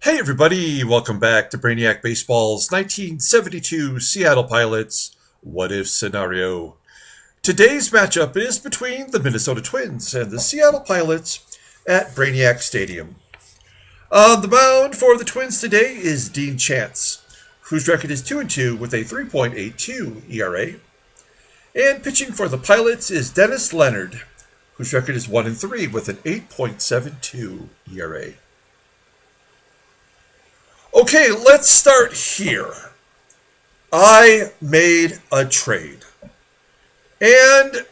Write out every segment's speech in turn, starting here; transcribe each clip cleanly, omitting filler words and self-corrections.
Hey everybody, welcome back to Brainiac Baseball's 1972 Seattle Pilots What If Scenario. Today's matchup is between the Minnesota Twins and the Seattle Pilots at Brainiac Stadium. On the mound for the Twins today is Dean Chance, whose record is 2-2 with a 3.82 ERA. And pitching for the Pilots is Dennis Leonard, whose record is 1-3 with an 8.72 ERA. Okay, let's start here. I made a trade. And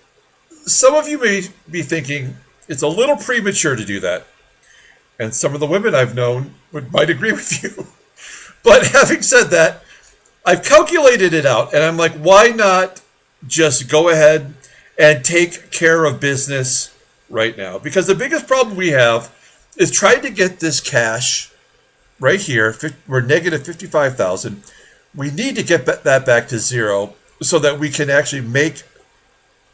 some of you may be thinking it's a little premature to do that. And some of the women I've known might agree with you. But having said that, I've calculated it out. And I'm like, why not just go ahead and take care of business right now? Because the biggest problem we have is trying to get this cash right here. We're negative 55,000. We need to get that back to zero so that we can actually make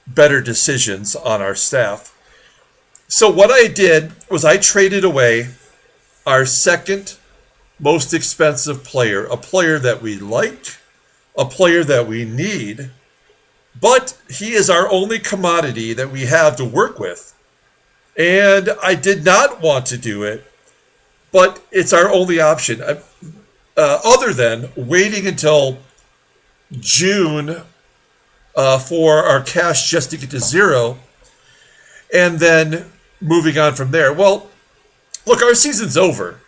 better decisions on our staff. So what I did was I traded away our second most expensive player, a player that we like, a player that we need, but he is our only commodity that we have to work with. And I did not want to do it, but it's our only option, other than waiting until June for our cash just to get to zero, and then moving on from there. Well, look, our season's over.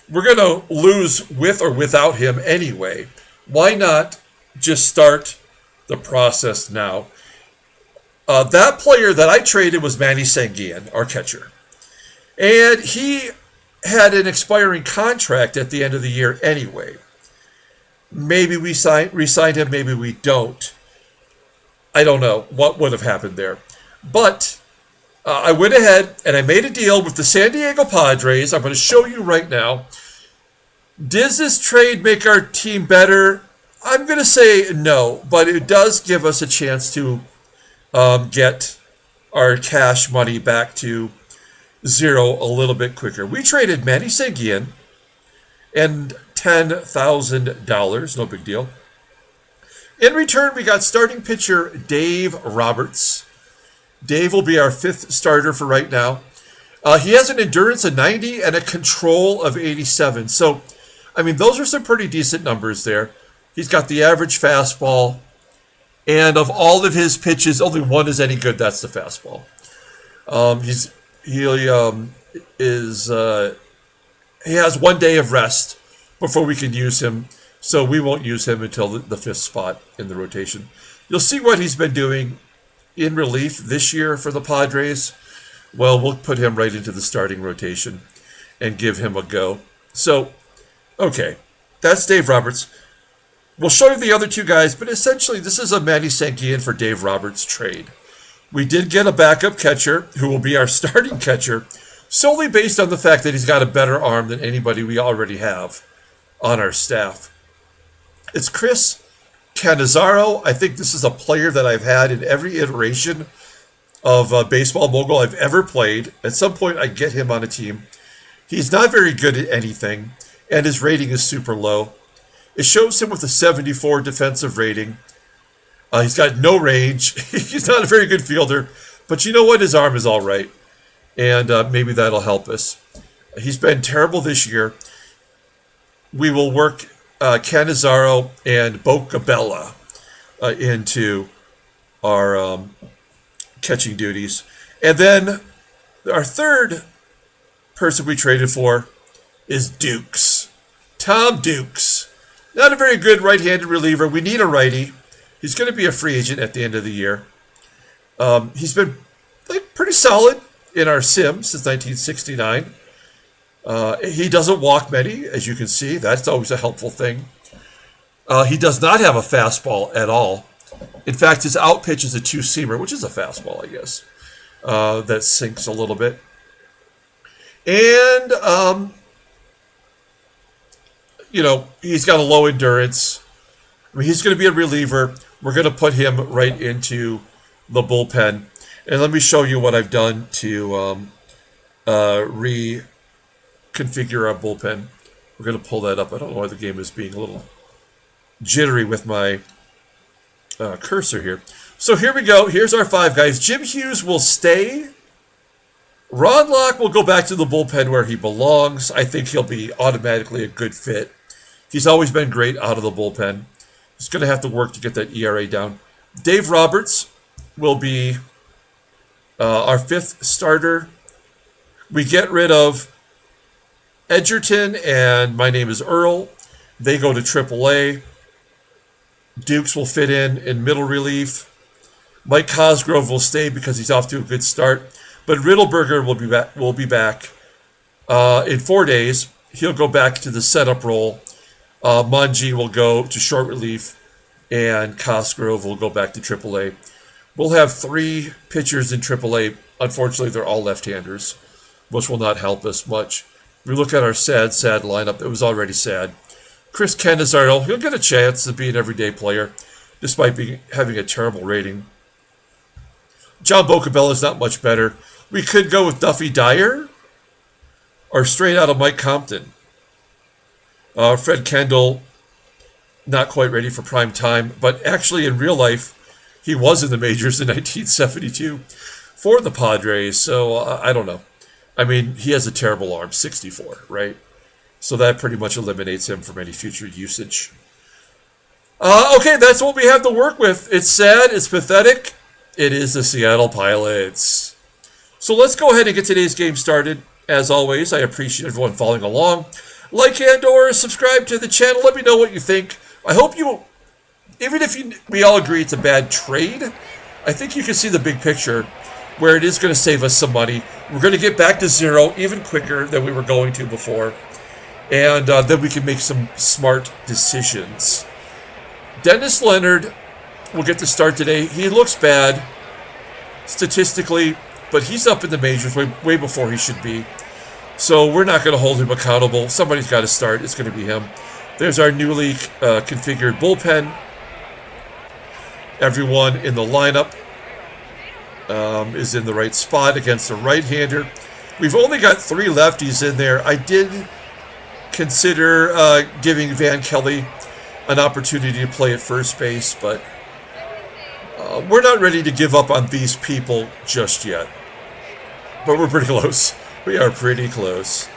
We're going to lose with or without him anyway. Why not just start the process now? That player that I traded was Manny Sanguillen, our catcher. And he had an expiring contract at the end of the year anyway. Maybe we re-signed him, maybe we don't. I don't know what would have happened there. But I went ahead and I made a deal with the San Diego Padres. I'm going to show you right now. Does this trade make our team better? I'm going to say no, but it does give us a chance to get our cash money back to zero a little bit quicker. We traded Manny Sanguillen and $10,000, no big deal. In return, we got starting pitcher Dave Roberts. Dave will be our fifth starter for right now. He has an endurance of 90 and a control of 87. So, I mean, those are some pretty decent numbers there. He's got the average fastball, and of all of his pitches, only one is any good. That's the fastball. He has 1 day of rest before we can use him, so we won't use him until the fifth spot in the rotation. You'll see what he's been doing in relief this year for the Padres. Well, we'll put him right into the starting rotation and give him a go. So, okay, that's Dave Roberts. We'll show you the other two guys, but essentially this is a Manny Sanguillen for Dave Roberts trade. We did get a backup catcher who will be our starting catcher solely based on the fact that he's got a better arm than anybody we already have on our staff. It's Chris CANNIZZARO. I think this is a player that I've had in every iteration of Baseball Mogul I've ever played. At some point, I get him on a team. He's not very good at anything, and his rating is super low. It shows him with a 74 defensive rating. He's got no range. He's not a very good fielder, but you know what? His arm is all right, and maybe that'll help us. He's been terrible this year. We will work CANNIZZARO and Bocabella into our catching duties. And then our third person we traded for is Dukes. Tom Dukes. Not a very good right-handed reliever. We need a righty. He's going to be a free agent at the end of the year. He's been pretty solid in our sim since 1969. He doesn't walk many, as you can see. That's always a helpful thing. He does not have a fastball at all. In fact, his out pitch is a two-seamer, which is a fastball, I guess, that sinks a little bit. And, he's got a low endurance. I mean, he's going to be a reliever. We're going to put him right into the bullpen. And let me show you what I've done to reconfigure our bullpen. We're going to pull that up. I don't know why the game is being a little jittery with my cursor here. So here we go. Here's our 5 guys. Jim Hughes will stay. Ron Locke will go back to the bullpen where he belongs. I think he'll be automatically a good fit. He's always been great out of the bullpen. He's going to have to work to get that ERA down. Dave Roberts will be our 5th starter. We get rid of Edgerton and My Name is Earl. They go to AAA. Dukes will fit in middle relief. Mike Cosgrove will stay because he's off to a good start. But Riddleberger will be back in 4 days. He'll go back to the setup role. Mungie will go to short relief, and Cosgrove will go back to AAA. We'll have 3 pitchers in AAA. Unfortunately, they're all left-handers, which will not help us much. We look at our sad lineup. It was already sad. Chris Cannizzaro, he'll get a chance to be an everyday player, despite having a terrible rating. John Bocabella's not much better. We could go with Duffy Dyer, or straight out of Mike Compton. Fred Kendall, not quite ready for prime time, but actually in real life, he was in the majors in 1972 for the Padres, so I don't know. I mean, he has a terrible arm, 64, right? So that pretty much eliminates him from any future usage. Okay, that's what we have to work with. It's sad, it's pathetic. It is the Seattle Pilots. So let's go ahead and get today's game started. As always, I appreciate everyone following along. Like and or subscribe to the channel. Let me know what you think. I hope you, even if we all agree it's a bad trade, I think you can see the big picture where it is going to save us some money. We're going to get back to 0 even quicker than we were going to before. And then we can make some smart decisions. Dennis Leonard will get the start today. He looks bad statistically, but he's up in the majors way before he should be. So we're not going to hold him accountable. Somebody's got to start. It's going to be him. There's our newly configured bullpen. Everyone in the lineup is in the right spot against a right-hander. We've only got 3 lefties in there. I did consider giving Van Kelly an opportunity to play at first base, but we're not ready to give up on these people just yet. But we're pretty close. We are pretty close.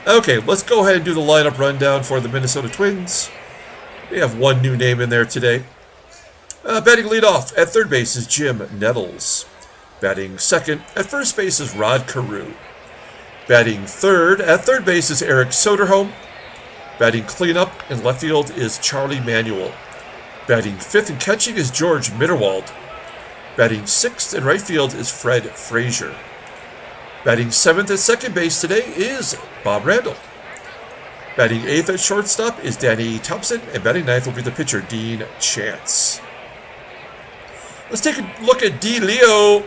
Okay, let's go ahead and do the lineup rundown for the Minnesota Twins. We have 1 new name in there today. Batting leadoff at third base is Jim Nettles. Batting second at first base is Rod Carew. Batting third at third base is Eric Soderholm. Batting cleanup in left field is Charlie Manuel. Batting fifth and catching is George Mitterwald. Batting sixth in right field is Fred Frazier. Batting seventh at second base today is Bob Randall. Batting eighth at shortstop is Danny Thompson, and batting ninth will be the pitcher, Dean Chance. Let's take a look at D. Leo.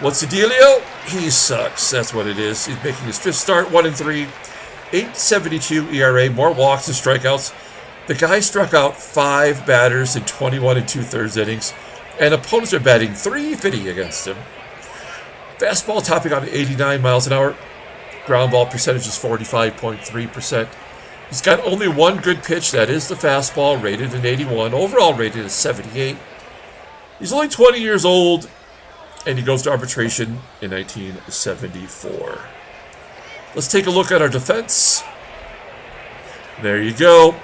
What's the dealio? He sucks. That's what it is. He's making his 5th start, 1-3, 8.72 ERA, more walks and strikeouts. The guy struck out 5 batters in 21 2/3 innings, and opponents are batting .350 against him. Fastball topping out at 89 miles an hour. Ground ball percentage is 45.3%. He's got only 1 good pitch, that is the fastball, rated at 81. Overall rated at 78. He's only 20 years old, and he goes to arbitration in 1974. Let's take a look at our defense. There you go.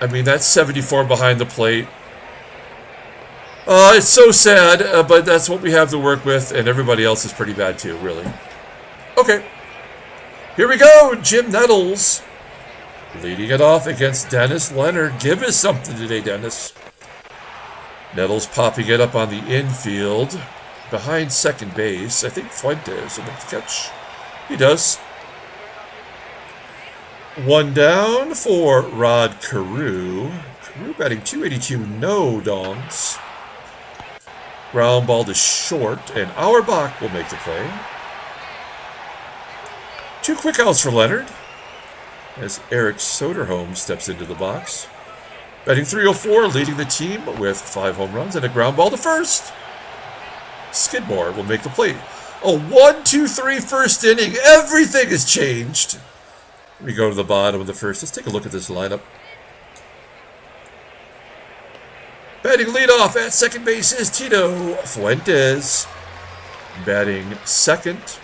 I mean, that's 74 behind the plate. It's so sad, but that's what we have to work with, and everybody else is pretty bad too, really. Okay. Here we go. Jim Nettles leading it off against Dennis Leonard. Give us something today, Dennis. Nettles popping it up on the infield behind second base. I think Fuentes will make the catch. He does. 1 down for Rod Carew. Carew batting .282, no dongs. Ground ball to short, and Auerbach will make the play. 2 quick outs for Leonard as Eric Soderholm steps into the box. Batting .304, leading the team with 5 home runs and a ground ball to first. Skidmore will make the play. A 1-2-3 first inning. Everything has changed. We go to the bottom of the first. Let's take a look at this lineup. Batting leadoff at second base is Tito Fuentes. Batting second.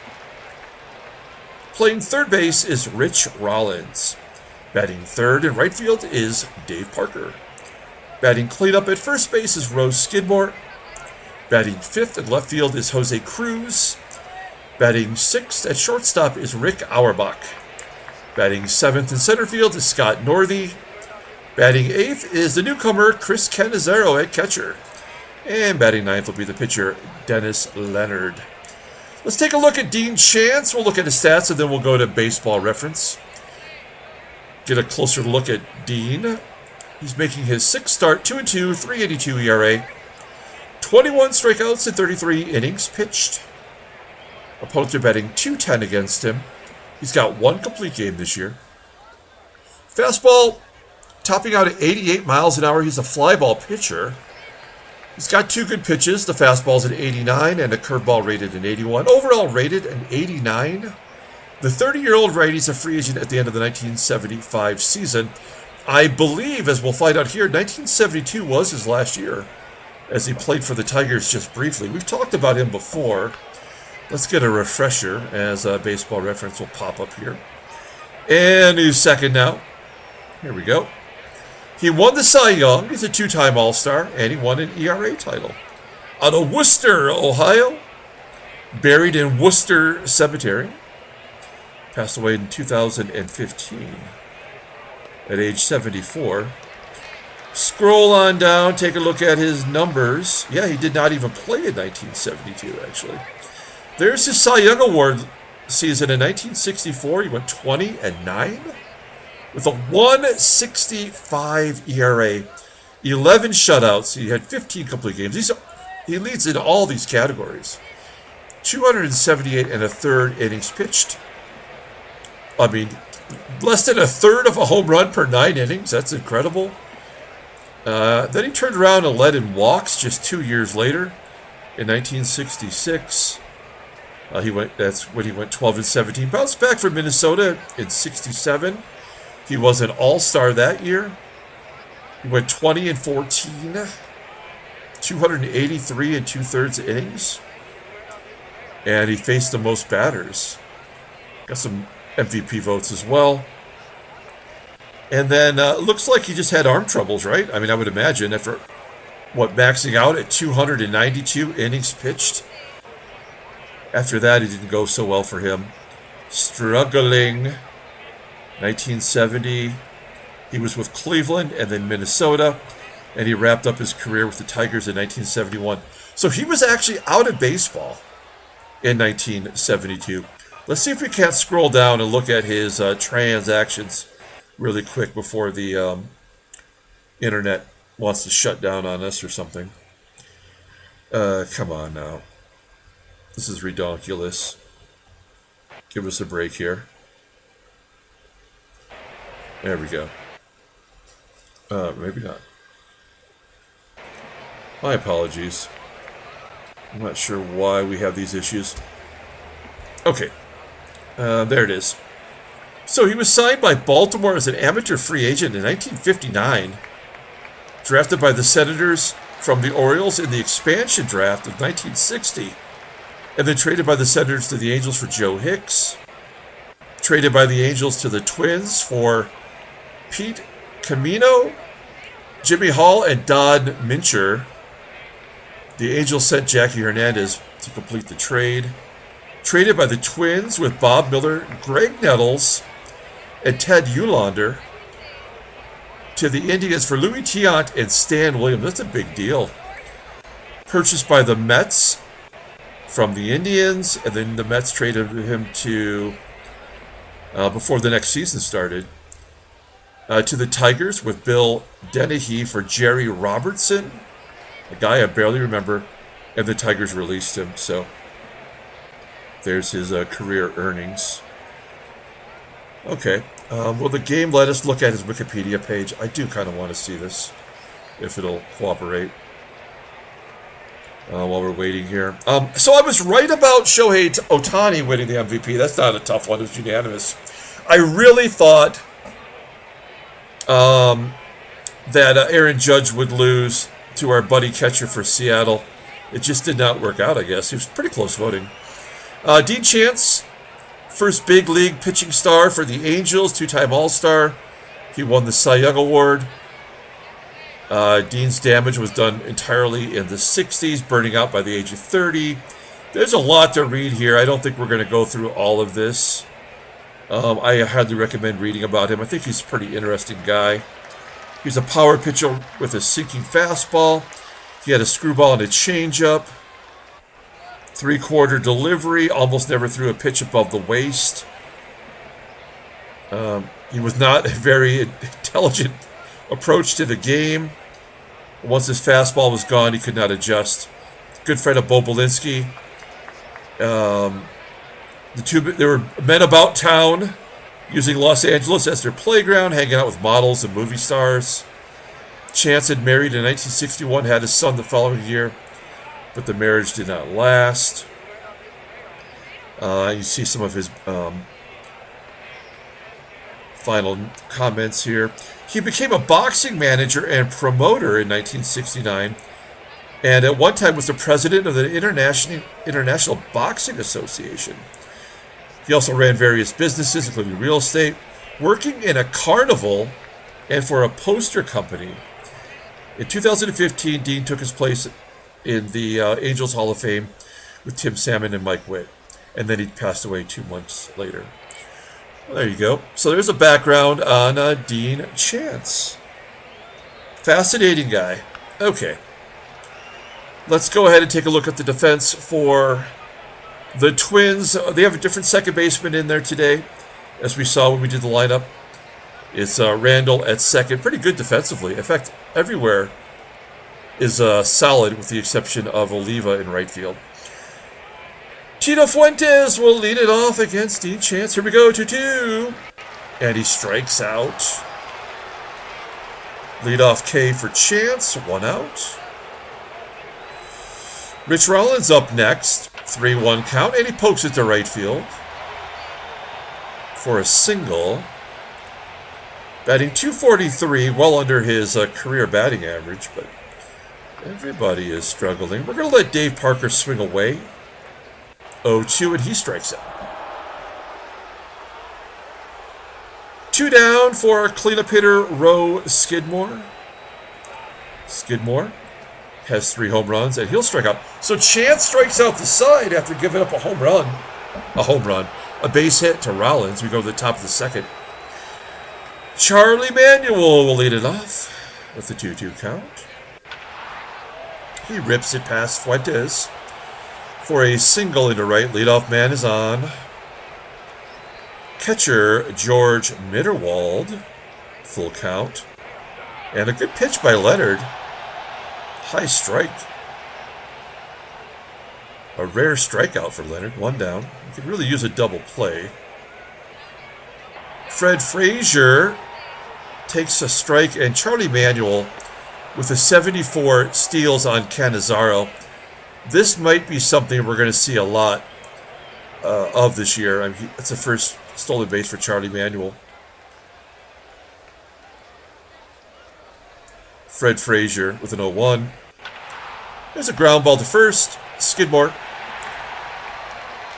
Playing third base is Rich Rollins. Batting third in right field is Dave Parker. Batting cleanup at first base is Rose Skidmore. Batting fifth in left field is Jose CRUZ. Batting sixth at shortstop is Rick Auerbach. Batting seventh in center field is Scott Northey. Batting eighth is the newcomer Chris CANNIZZARO at catcher. And batting ninth will be the pitcher Dennis Leonard. Let's take a look at Dean Chance. We'll look at his stats and then we'll go to Baseball Reference. Get a closer look at Dean. He's making his sixth start, 2-2, 3.82 ERA. 21 strikeouts in 33 innings pitched. Opponents are batting .210 against him. He's got one complete game this year. Fastball topping out at 88 miles an hour. He's a fly ball pitcher. He's got two good pitches. The fastball's at 89 and a curveball rated at 81. Overall rated an 89. The 30-year-old righty's a free agent at the end of the 1975 season. I believe, as we'll find out here, 1972 was his last year as he played for the Tigers just briefly. We've talked about him before. Let's get a refresher as a Baseball Reference will pop up here. And he's second now. Here we go. He won the Cy Young. He's a two-time All-Star, and he won an ERA title. Out of Worcester, Ohio. Buried in Worcester Cemetery. Passed away in 2015 at age 74. Scroll on down, take a look at his numbers. Yeah, he did not even play in 1972, actually. There's his Cy Young Award season in 1964. He went 20-9 with a 1.65 ERA, 11 shutouts. He had 15 complete games. He leads in all these categories. 278 and a third innings pitched. I mean, less than a third of a home run per 9 innings. That's incredible. Then he turned around and led in walks just 2 years later in 1966. That's when he went 12-17. Bounced back from Minnesota in 67. He was an all-star that year. He went 20-14, 283 and 2/3 innings. And he faced the most batters. Got some MVP votes as well. And then looks like he just had arm troubles, right? I mean, I would imagine after, maxing out at 292 innings pitched. After that, it didn't go so well for him. Struggling. 1970, he was with Cleveland and then Minnesota, and he wrapped up his career with the Tigers in 1971. So he was actually out of baseball in 1972. Let's see if we can't scroll down and look at his transactions really quick before the internet wants to shut down on us or something. Come on now. This is ridiculous. Give us a break here. There we go. Maybe not. My apologies. I'm not sure why we have these issues. Okay. There it is. So he was signed by Baltimore as an amateur free agent in 1959. Drafted by the Senators from the Orioles in the expansion draft of 1960. And then traded by the Senators to the Angels for Joe Hicks. Traded by the Angels to the Twins for Pete Camino, Jimmy Hall, and Don Mincher. The Angels sent Jackie Hernandez to complete the trade. Traded by the Twins with Bob Miller, Greg Nettles, and Ted Uhlander to the Indians for Louis Tiant and Stan Williams. That's a big deal. Purchased by the Mets from the Indians, and then the Mets traded him to, before the next season started, to the Tigers with Bill Dennehy for Jerry Robertson, a guy I barely remember, and the Tigers released him. So there's his career earnings. Okay. Well, the game let us look at his Wikipedia page. I do kind of want to see this, if it'll cooperate. While we're waiting here. So I was right about Shohei Ohtani winning the MVP. That's not a tough one. It was unanimous. I really thought that Aaron Judge would lose to our buddy catcher for Seattle. It just did not work out, I guess. He was pretty close voting. Dean Chance, first big league pitching star for the Angels, two-time All-Star. He won the Cy Young Award. Dean's damage was done entirely in the 60s, burning out by the age of 30. There's a lot to read here. I don't think we're going to go through all of this. I highly recommend reading about him. I think he's a pretty interesting guy. He's a power pitcher with a sinking fastball. He had a screwball and a changeup. Three-quarter delivery. Almost never threw a pitch above the waist. He was not a very intelligent approach to the game. Once his fastball was gone, he could not adjust. Good friend of Bo Belinsky. There were men about town using Los Angeles as their playground, hanging out with models and movie stars. Chance had married in 1961, had a son the following year, but the marriage did not last. You see some of his final comments here. He became a boxing manager and promoter in 1969, and at one time was the president of the International Boxing Association. He also ran various businesses, including real estate, working in a carnival and for a poster company. In 2015, Dean took his place in the Angels Hall of Fame with Tim Salmon and Mike Witt, and then he passed away 2 months later. Well, there you go. So there's a background on Dean Chance. Fascinating guy. Okay. Let's go ahead and take a look at the defense for the Twins. They have a different second baseman in there today, as we saw when we did the lineup. It's Randall at second. Pretty good defensively. In fact, everywhere is solid with the exception of Oliva in right field. Tito Fuentes will lead it off against Dean Chance. Here we go, 2-2. And he strikes out. Leadoff K for Chance, 1 out. Rich Rollins up next, 3-1 count, and he pokes it to right field for a single. Batting .243, well under his career batting average, but everybody is struggling. We're going to let Dave Parker swing away. 0-2, and he strikes out. 2 down for cleanup hitter Roe Skidmore. Skidmore has 3 home runs, and he'll strike out. So Chance strikes out the side after giving up a home run. A base hit to Rollins. We go to the top of the second. Charlie Manuel will lead it off with the 2-2 count. He rips it past Fuentes for a single into right. Leadoff man is on. Catcher George Mitterwald, full count. And a good pitch by Leonard. High strike. A rare strikeout for Leonard. 1 down. You could really use a double play. Fred Frazier takes a strike, and Charlie Manuel with a 74 steals on Cannizzaro. This might be something we're going to see a lot of this year. I mean, it's the first stolen base for Charlie Manuel. Fred Frazier with an 0-1. There's a ground ball to first. Skidmore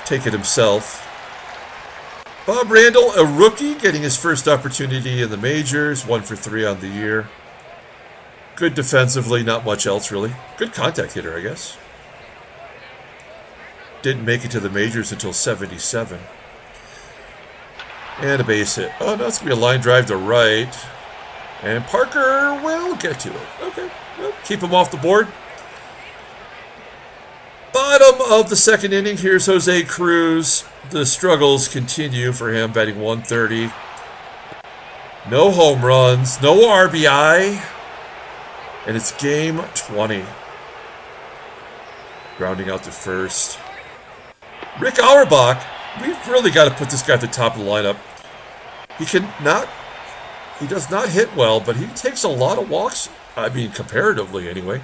take it himself. Bob Randall, a rookie, getting his first opportunity in the majors. 1 for 3 on the year. Good defensively, not much else really. Good contact hitter, I guess. Didn't make it to the majors until 77. And a base hit. Oh, no, it's going to be a line drive to right. And Parker will get to it. Okay, well, keep him off the board. Bottom of the second inning, here's Jose Cruz. The struggles continue for him, batting .130. No home runs, no RBI. And it's game 20. Grounding out to first. Rick Auerbach, we've really got to put this guy at the top of the lineup. He does not hit well, but he takes a lot of walks. I mean, comparatively anyway.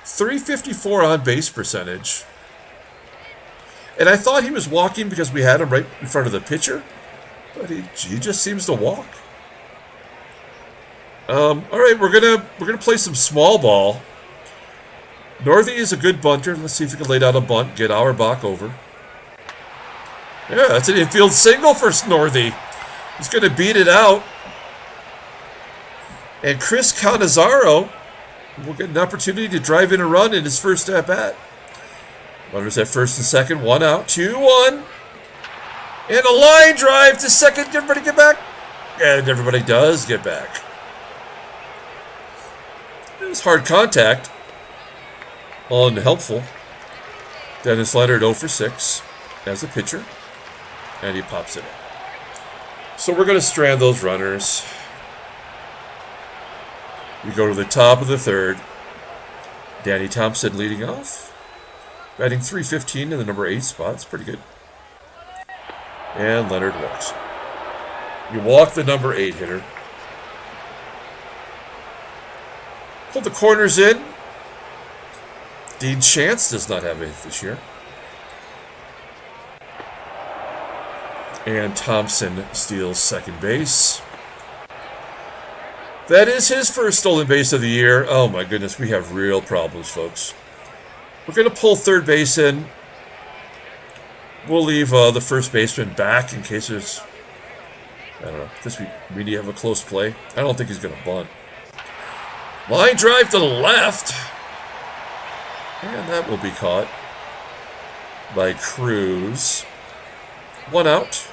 .354 on base percentage. And I thought he was walking because we had him right in front of the pitcher. But he just seems to walk. All right, we're gonna play some small ball. Northey is a good bunter. Let's see if we can lay down a bunt, get Auerbach over. Yeah, that's an infield single for Northey. He's going to beat it out. And Chris CANNIZZARO will get an opportunity to drive in a run in his first at-bat. Runners at first and second, 1 out, 2-1. And a line drive to second. Everybody get back. And everybody does get back. It was hard contact. Unhelpful. Dennis Leonard 0 for 6 as a pitcher. And he pops it in. So we're going to strand those runners. We go to the top of the third. Danny Thompson leading off. Batting .315 in the number 8 spot. It's pretty good. And Leonard walks. You walk the number 8 hitter. Pull the corners in. Dean Chance does not have a hit this year. And Thompson steals second base. That is his first stolen base of the year. Oh my goodness, we have real problems, folks. We're going to pull third base in. We'll leave the first baseman back in case there's... I don't know, because we really have a close play. I don't think he's going to bunt. Line drive to the left. And that will be caught by CRUZ. 1 out.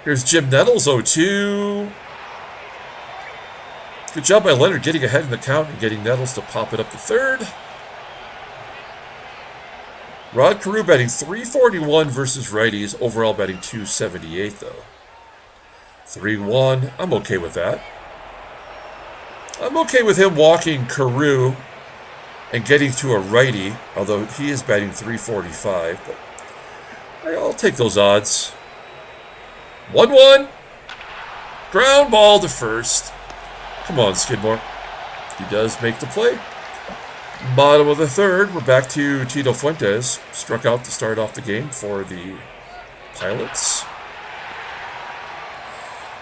Here's Jim Nettles, 0-2. Good job by Leonard getting ahead in the count and getting Nettles to pop it up to third. Rod Carew batting .341 versus righties. Overall batting .278, though. 3-1. I'm okay with that. I'm okay with him walking Carew and getting to a righty, although he is batting .345. But I'll take those odds. 1-1. Ground ball to first. Come on, Skidmore. He does make the play. Bottom of the third, we're back to Tito Fuentes. Struck out to start off the game for the Pilots.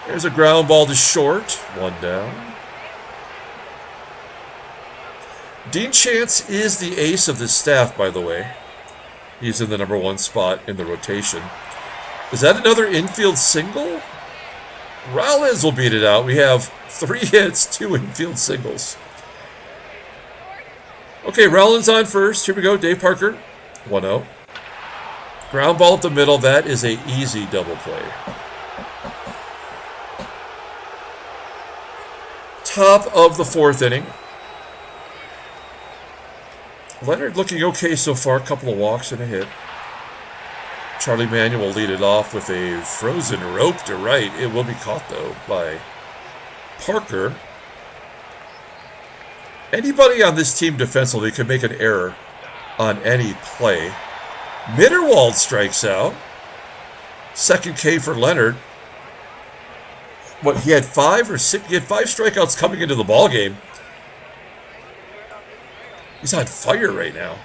There's a ground ball to short. 1 down. Dean Chance is the ace of this staff, by the way. He's in the number 1 spot in the rotation. Is that another infield single? Rollins will beat it out. We have 3 hits, 2 infield singles. Okay, Rollins on first. Here we go. Dave Parker. 1-0. Ground ball up the middle. That is an easy double play. Top of the 4th inning. Leonard looking okay so far. A couple of walks and a hit. Charlie Manuel will lead it off with a frozen rope to right. It will be caught, though, by Parker. Anybody on this team defensively could make an error on any play. MITTERWALD strikes out. Second K for Leonard. What, he had 5 or 6? He had 5 strikeouts coming into the ball game. He's on fire right now.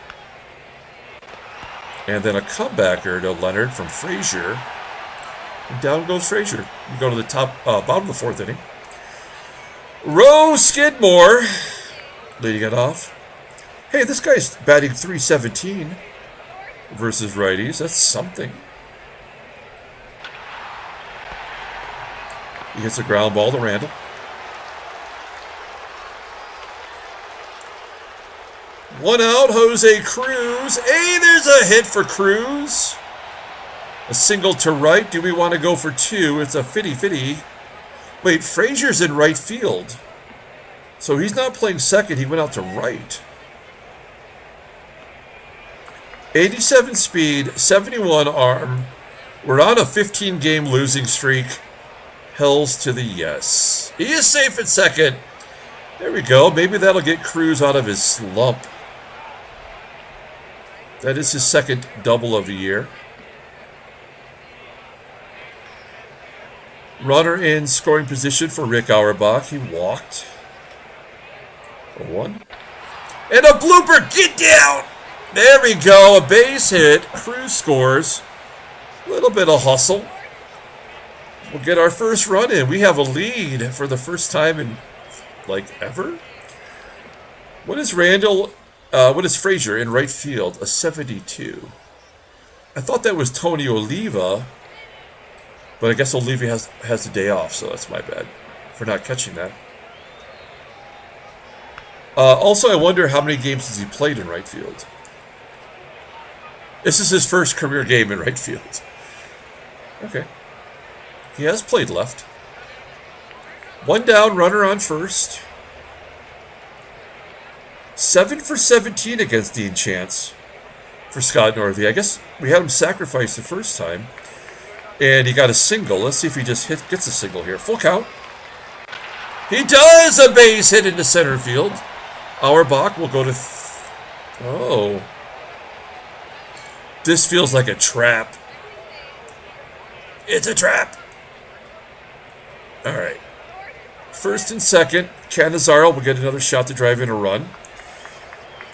And then a comebacker to Leonard from FRAZIER. And down goes FRAZIER. You go to the bottom of the 4th inning. Skidmore leading it off. Hey, this guy's batting .317 versus righties. That's something. He hits a ground ball to Randall. One out, Jose Cruz. Hey, there's a hit for Cruz. A single to right. Do we want to go for 2? It's a fitty-fitty. Wait, Frazier's in right field. So he's not playing second. He went out to right. 87 speed, 71 arm. We're on a 15-game losing streak. Hells to the yes. He is safe at second. There we go. Maybe that'll get Cruz out of his slump. That is his second double of the year. Runner in scoring position for Rick Auerbach. He walked. 1. And a blooper. Get down. There we go. A base hit. Cruz scores. A little bit of hustle. We'll get our first run in. We have a lead for the first time in, like, ever? What is Randall... what is Frazier in right field? A 72. I thought that was Tony Oliva, but I guess Oliva has a day off, so that's my bad for not catching that. Also, I wonder how many games has he played in right field. This is his first career game in right field. Okay. He has played left. One down, runner on first. 7 for 17 against Dean Chance for Scott Northey. I guess we had him sacrifice the first time. And he got a single. Let's see if he just gets a single here. Full count. He does! A base hit into center field. Auerbach will go to... Oh. This feels like a trap. It's a trap. All right. First and second. CANNIZZARO will get another shot to drive in a run.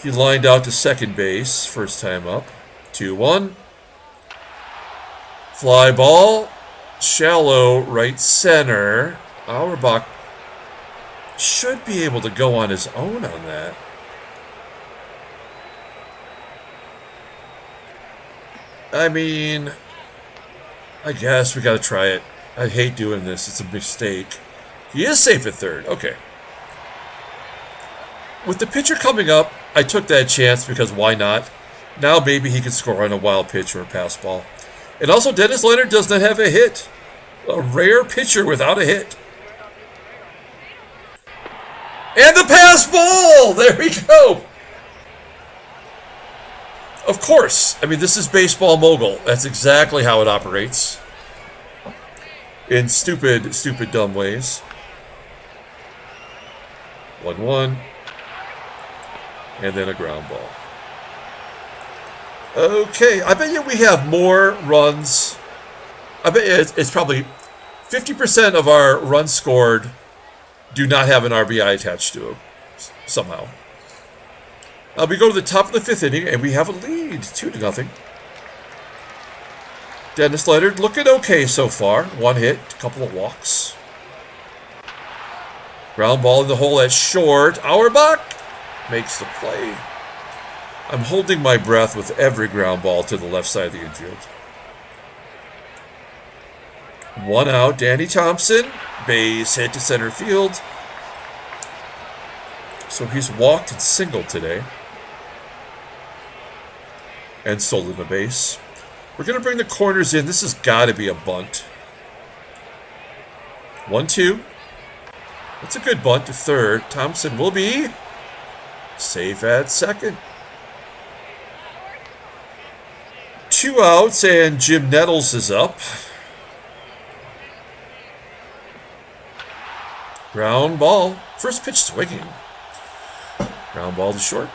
He lined out to second base. First time up. 2-1. Fly ball. Shallow right center. Auerbach should be able to go on his own on that. I mean, I guess we got to try it. I hate doing this. It's a mistake. He is safe at third. Okay. With the pitcher coming up, I took that chance because why not? Now maybe he can score on a wild pitch or a pass ball. And also, Dennis Leonard does not have a hit. A rare pitcher without a hit. And the pass ball! There we go! Of course. I mean, this is baseball mogul. That's exactly how it operates. In stupid, dumb ways. 1-1. And then a ground ball. Okay, I bet you we have more runs. I bet you it's probably 50% of our runs scored do not have an RBI attached to them somehow. We go to the top of the fifth inning, and we have a lead, 2-0. Dennis Leonard looking okay so far. One hit, a couple of walks. Ground ball in the hole at short. Auerbach makes the play. I'm holding my breath with every ground ball to the left side of the infield. One out, Danny Thompson. Base hit to center field. So he's walked and singled today. And stolen the base. We're going to bring the corners in. This has got to be a bunt. 1-2. That's a good bunt to third. Thompson will be safe at second. 2 outs, and Jim Nettles is up. Ground ball. First pitch swinging. Ground ball to short.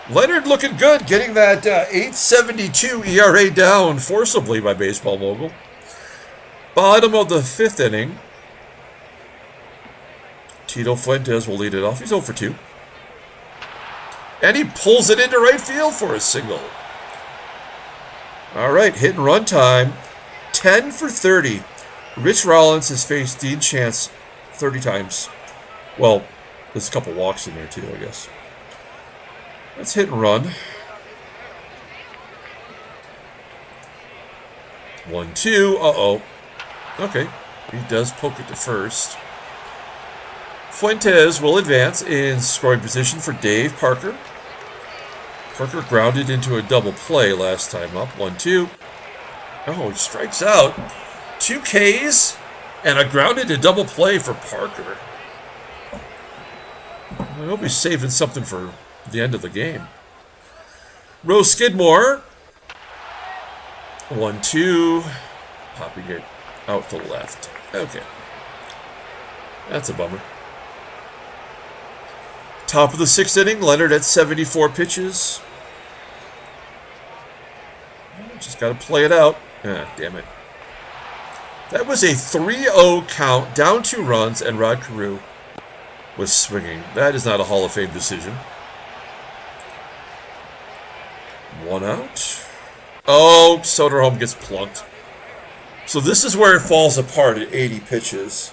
Leonard looking good, getting that 8.72 ERA down forcibly by Baseball Mogul. Bottom of the fifth inning. Tito Fuentes will lead it off. He's 0 for 2. And he pulls it into right field for a single. All right, hit and run time. 10 for 30. Rich Rollins has faced Dean Chance 30 times. Well, there's a couple walks in there too, I guess. Let's hit and run. 1-2. Uh-oh. Okay. He does poke it to first. Fuentes will advance in scoring position for Dave Parker. Parker grounded into a double play last time up. 1-2. Oh, he strikes out. 2 Ks and a grounded to double play for Parker. I hope he's saving something for the end of the game. Rose Skidmore. 1-2. Popping it out to left. Okay. That's a bummer. Top of the sixth inning. Leonard at 74 pitches. Just got to play it out. Ah, damn it. That was a 3-0 count. Down 2 runs, and Rod Carew was swinging. That is not a Hall of Fame decision. 1 out. Oh, Soderholm gets plunked. So this is where it falls apart at 80 pitches.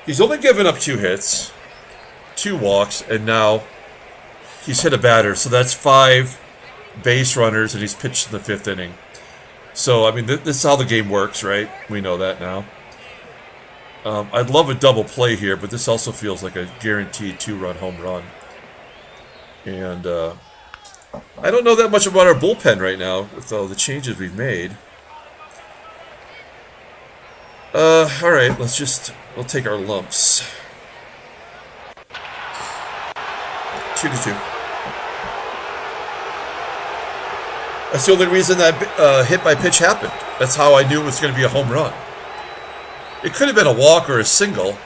He's only given up 2 hits, 2 walks, and now he's hit a batter. So that's 5 base runners, and he's pitched in the 5th inning. So, I mean, this is how the game works, right? We know that now. I'd love a double play here, but this also feels like a guaranteed 2-run home run. And I don't know that much about our bullpen right now with all the changes we've made. All right, we'll take our lumps. 2-2. That's the only reason that hit by pitch happened. That's how I knew it was going to be a home run. It could have been a walk or a single,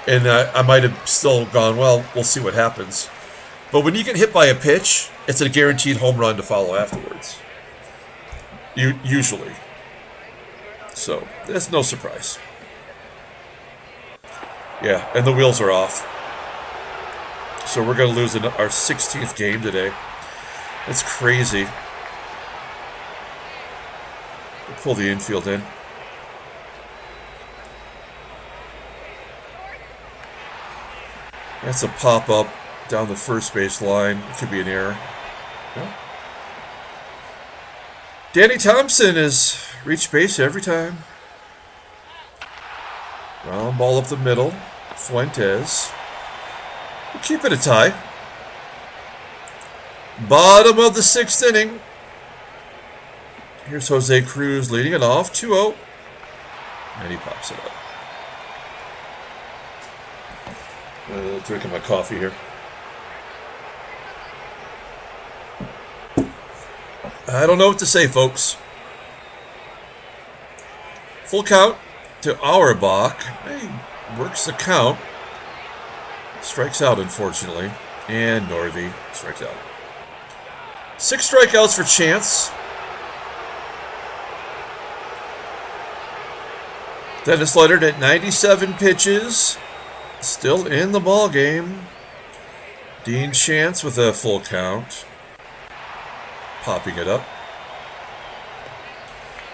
and I might have still gone, well, we'll see what happens. But when you get hit by a pitch, it's a guaranteed home run to follow afterwards. Usually. So, that's no surprise. Yeah, and the wheels are off. So we're going to lose our 16th game today. That's crazy. We'll pull the infield in. That's a pop-up down the first base line. It could be an error. Yeah. Danny Thompson has reached base every time. Round ball up the middle. Fuentes. We'll keep it a tie. Bottom of the 6th inning. Here's Jose Cruz leading it off. 2-0. And he pops it up. Drinking my coffee here. I don't know what to say, folks. Full count to Auerbach. He works the count. Strikes out, unfortunately. And Northey strikes out. 6 strikeouts for Chance. Dennis Leonard at 97 pitches. Still in the ball game. Dean Chance with a full count. Popping it up.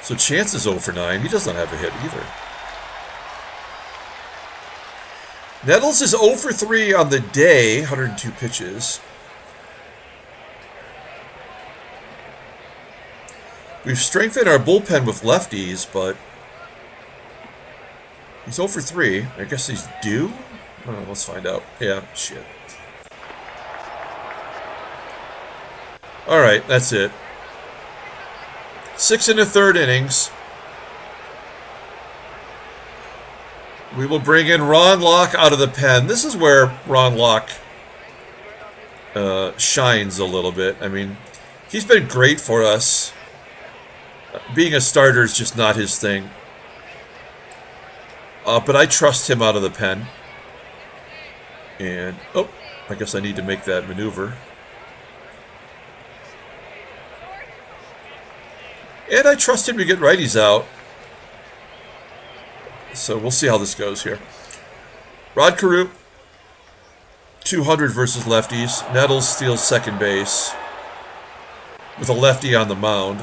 So Chance is 0 for 9. He does not have a hit either. Nettles is 0 for 3 on the day. 102 pitches. We've strengthened our bullpen with lefties, but he's 0 for 3. I guess he's due? Oh, let's find out. Yeah, shit. Alright, that's it. 6 1/3 innings. We will bring in Ron Locke out of the pen. This is where Ron Locke shines a little bit. I mean, he's been great for us. Being a starter is just not his thing. But I trust him out of the pen. And, oh, I guess I need to make that maneuver. And I trust him to get righties out. So we'll see how this goes here. Rod Carew, 200 versus lefties. Nettles steals second base with a lefty on the mound.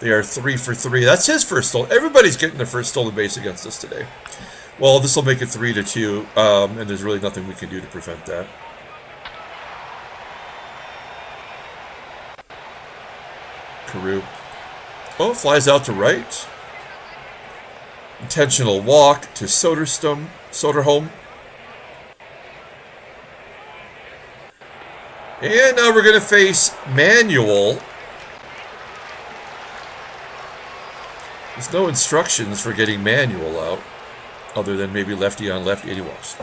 They are 3 for 3. That's his first stolen. Everybody's getting their first stolen base against us today. Well, this will make it 3-2, and there's really nothing we can do to prevent that. Carew. Oh, flies out to right. Intentional walk to Soderholm. And now we're going to face Manuel. There's no instructions for getting Manuel out, other than maybe lefty on lefty, and he walks.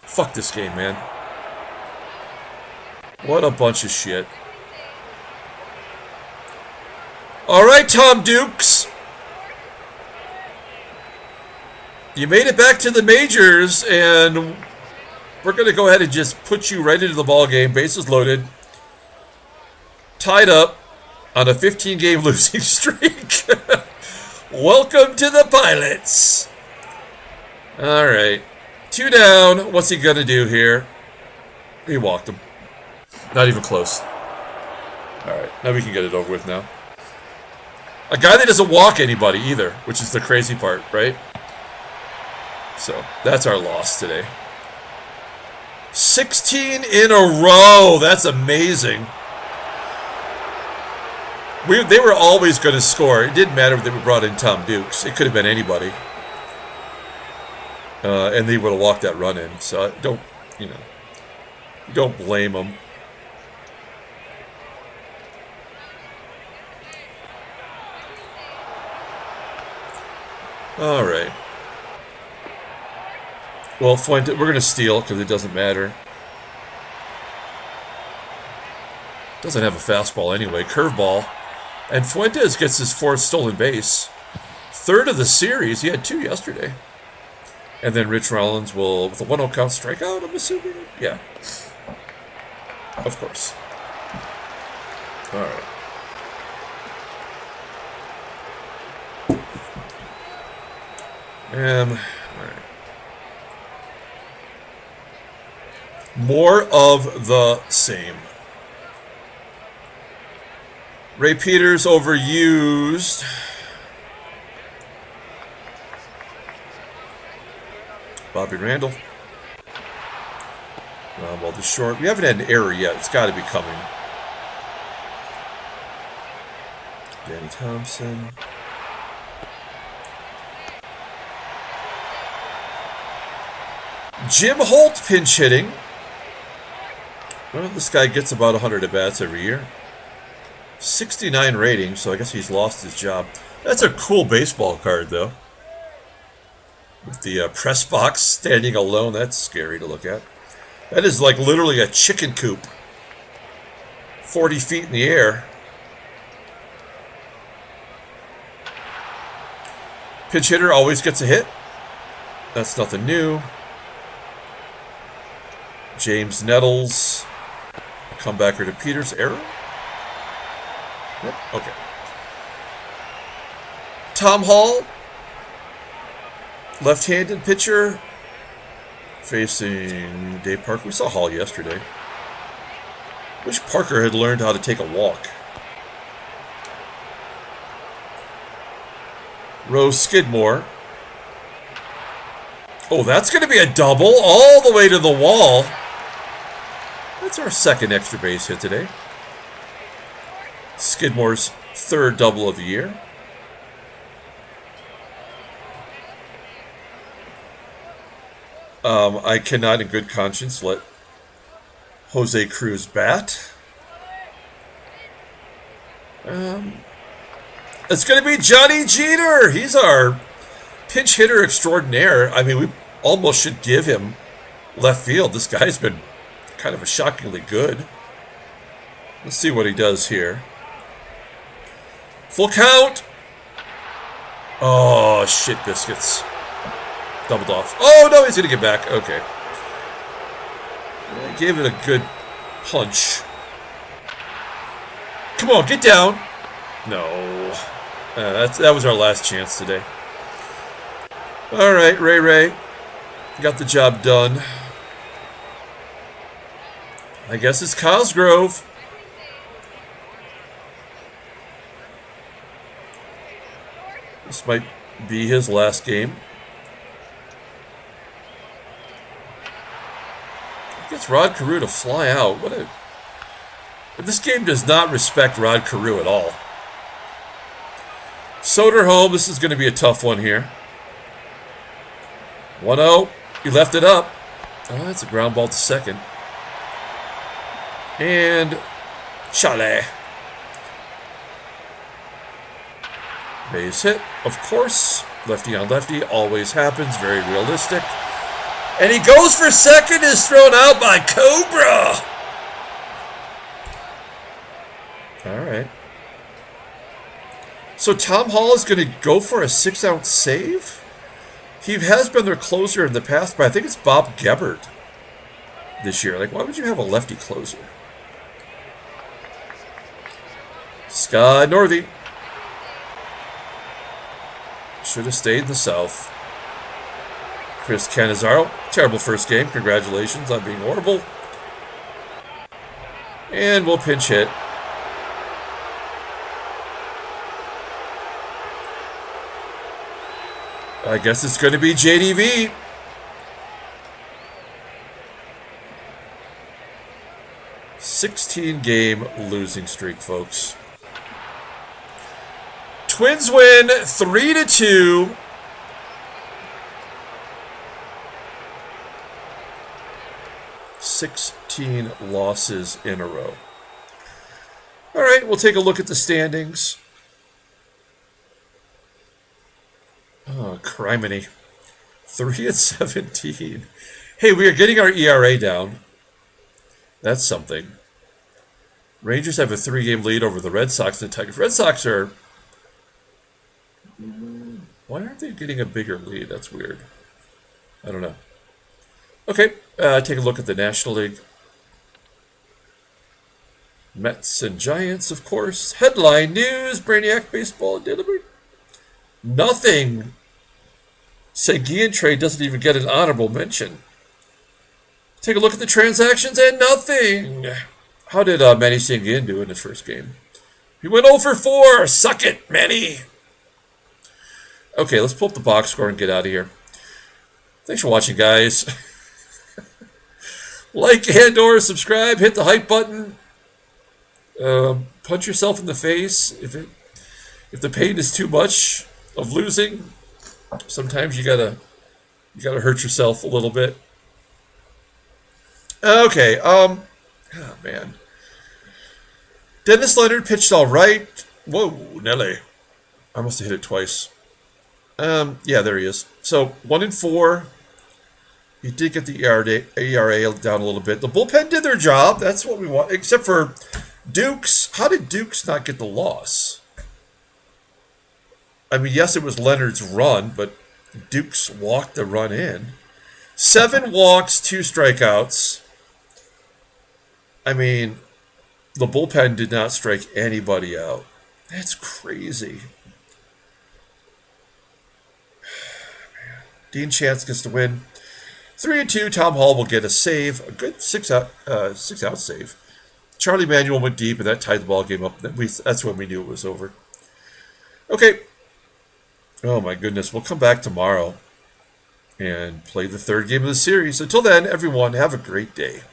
Fuck this game, man. What a bunch of shit. Alright, Tom Dukes. You made it back to the majors, and we're going to go ahead and just put you right into the ball game. Bases loaded. Tied up on a 15-game losing streak. Welcome to the Pilots. All right. 2 down. What's he going to do here? He walked him. Not even close. All right. Now we can get it over with now. A guy that doesn't walk anybody either, which is the crazy part, right? So, that's our loss today. 16 in a row. That's amazing. They were always going to score. It didn't matter if they brought in Tom Dukes. It could have been anybody. And they would have walked that run in. So, don't blame them. All right. Well, Fuentes, we're going to steal because it doesn't matter. Doesn't have a fastball anyway. Curveball. And Fuentes gets his 4th stolen base. 3rd of the series. He had 2 yesterday. And then Rich Rollins will, with a 1-0 count, strike out, I'm assuming. Yeah. Of course. All right. All right. More of the same. Ray Peters overused. Bobby Randall. Well, the short. We haven't had an error yet. It's got to be coming. Danny Thompson. Jim Holt pinch hitting. Well, this guy gets about 100 at-bats every year. 69 rating, so I guess he's lost his job. That's a cool baseball card, though. With the press box standing alone, that's scary to look at. That is like literally a chicken coop. 40 feet in the air. Pinch hitter always gets a hit. That's nothing new. James Nettles. Comebacker to Peters. Error? Yep. Okay. Tom Hall. Left-handed pitcher. Facing Dave Parker. We saw Hall yesterday. Wish Parker had learned how to take a walk. Rose Skidmore. Oh, that's going to be a double all the way to the wall. That's our 2nd extra base hit today. Skidmore's 3rd double of the year. I cannot in good conscience let Jose Cruz bat. It's going to be Johnny Jeter. He's our pinch hitter extraordinaire. I mean, we almost should give him left field. This guy's been kind of shockingly good. Let's see what he does here. Full count. Oh, shit biscuits. Doubled off. Oh, no, he's going to get back. Okay. I gave it a good punch. Come on, get down. No. That was our last chance today. All right, Ray. Got the job done. I guess it's Cosgrove. This might be his last game. Gets Rod Carew to fly out. This game does not respect Rod Carew at all. Soderholm, this is going to be a tough one here. 1-0. He left it up. Oh, that's a ground ball to second. And Chalet. Base hit, of course. Lefty on lefty always happens. Very realistic. And he goes for second, is thrown out by Cobra. All right. So Tom Hall is going to go for a 6-ounce save? He has been their closer in the past, but I think it's Bob Gebert this year. Like, why would you have a lefty closer? SKIDMORE. Should have stayed in the South. CANNIZZARO. Terrible first game. Congratulations on being horrible. And we'll pinch hit. I guess it's going to be JDV. "16-game losing streak, folks. Twins win 3-2. "16 losses in a row." All right, we'll take a look at the standings. Oh, criminy. 3-17. Hey, we are getting our ERA down. That's something. Rangers have a 3-game lead over the Red Sox and the Tigers. Red Sox are... Why aren't they getting a bigger lead? That's weird. I don't know. Okay, take a look at the National League. Mets and Giants, of course. Headline news: Brainiac baseball delivered. Nothing. Seguin trade doesn't even get an honorable mention. Take a look at the transactions and nothing. How did Manny Seguin do in his first game? He went 0 for 4. Suck it, Manny. Okay, let's pull up the box score and get out of here. Thanks for watching, guys. Like and or subscribe. Hit the hype button. Punch yourself in the face if the pain is too much of losing. Sometimes you gotta hurt yourself a little bit. Okay, oh man. Dennis Leonard pitched all right. Whoa, Nelly. I must have hit it twice. Yeah, there he is. So 1-4. He did get the ERA down a little bit. The bullpen did their job. That's what we want. Except for Dukes. How did Dukes not get the loss? I mean, yes, it was Leonard's run, but Dukes walked the run in. 7 walks, 2 strikeouts. I mean, the bullpen did not strike anybody out. That's crazy. Dean Chance gets to win. 3-2. Tom Hall will get a save, a good 6-out save. Charlie Manuel went deep, and that tied the ball game up. That's when we knew it was over. Okay. Oh my goodness, we'll come back tomorrow and play the 3rd game of the series. Until then, everyone, have a great day.